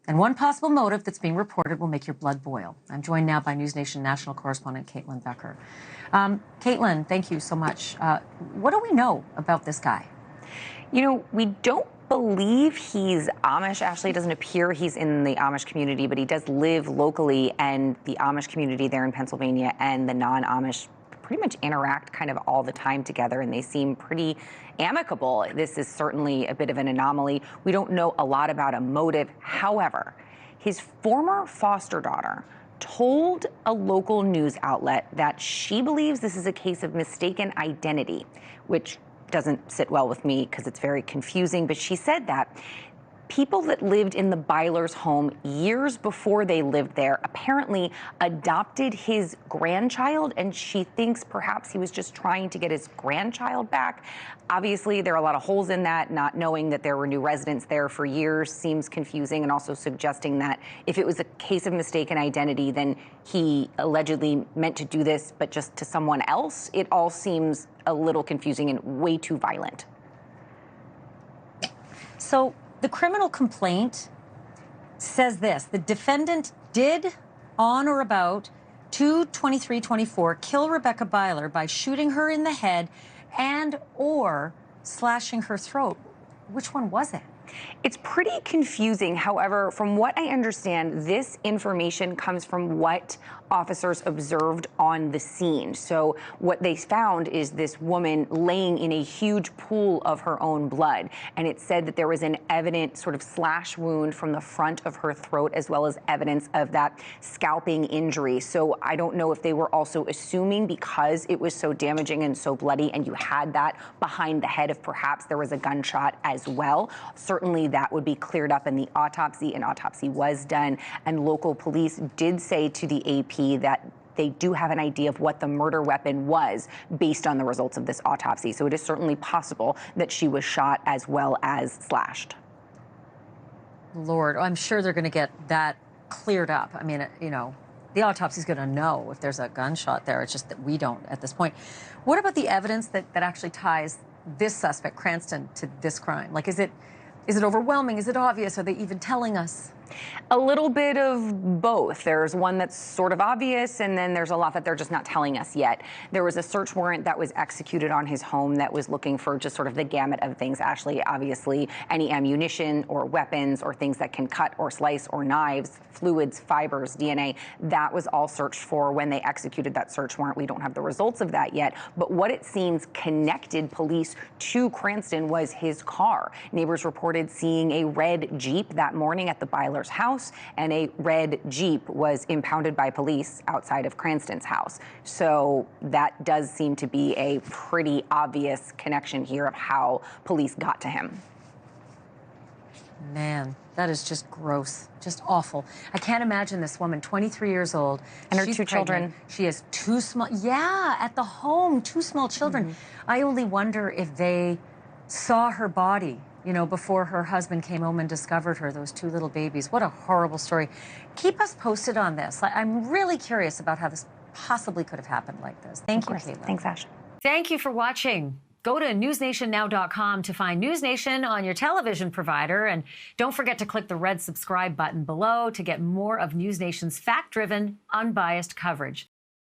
And one possible motive that's being reported will make your blood boil. I'm joined now by NewsNation national correspondent Caitlyn Becker. Caitlyn, thank you so much. What do we know about this guy? You know, we don't believe he's Amish. Ashleigh, doesn't appear he's in the Amish community, but he does live locally, and the Amish community there in Pennsylvania and the non-Amish pretty much interact kind of all the time together, and they seem pretty amicable. This is certainly a bit of an anomaly. We don't know a lot about a motive. However, his former foster daughter told a local news outlet that she believes this is a case of mistaken identity, which doesn't sit well with me because it's very confusing. But she said that people that lived in the Byler's home years before they lived there apparently adopted his grandchild, and she thinks perhaps he was just trying to get his grandchild back. Obviously, there are a lot of holes in that. Not knowing that there were new residents there for years seems confusing, and also suggesting that if it was a case of mistaken identity, then he allegedly meant to do this, but just to someone else. It all seems a little confusing and way too violent. So the criminal complaint says this: the defendant did, on or about 2/23/24, kill Rebekah Byler by shooting her in the head and or slashing her throat. Which one was it? It's pretty confusing. However, from what I understand, this information comes from what officers observed on the scene. So what they found is this woman laying in a huge pool of her own blood. And it said that there was an evident sort of slash wound from the front of her throat, as well as evidence of that scalping injury. So I don't know if they were also assuming, because it was so damaging and so bloody, and you had that behind the head, if perhaps there was a gunshot as well. Certainly that would be cleared up in the autopsy. An autopsy was done, and local police did say to the AP that they do have an idea of what the murder weapon was based on the results of this autopsy. So it is certainly possible that she was shot as well as slashed. Lord, I'm sure they're going to get that cleared up. I mean, you know, the autopsy is going to know if there's a gunshot there. It's just that we don't at this point. What about the evidence that actually ties this suspect, Cranston, to this crime? Like, is it overwhelming? Is it obvious? Are they even telling us? A little bit of both. There's one that's sort of obvious, and then there's a lot that they're just not telling us yet. There was a search warrant that was executed on his home that was looking for just sort of the gamut of things. Ashleigh, obviously, any ammunition or weapons or things that can cut or slice, or knives, fluids, fibers, DNA, that was all searched for when they executed that search warrant. We don't have the results of that yet, but what it seems connected police to Cranston was his car. Neighbors reported seeing a red Jeep that morning at the Byler's house, and a red Jeep was impounded by police outside of Cranston's house. So that does seem to be a pretty obvious connection here of how police got to him. Man, that is just gross, just awful. I can't imagine this woman, 23 years old. And her she's two pregnant. children. She has two small, at the home, two small children. I only wonder if they saw her body, you know, before her husband came home and discovered her, those two little babies. What a horrible story. Keep us posted on this. I'm really curious about how this possibly could have happened like this. Thank you, Caitlyn. Thanks, Ash. Thank you for watching. Go to newsnationnow.com to find News Nation on your television provider. And don't forget to click the red subscribe button below to get more of News Nation's fact-driven, unbiased coverage.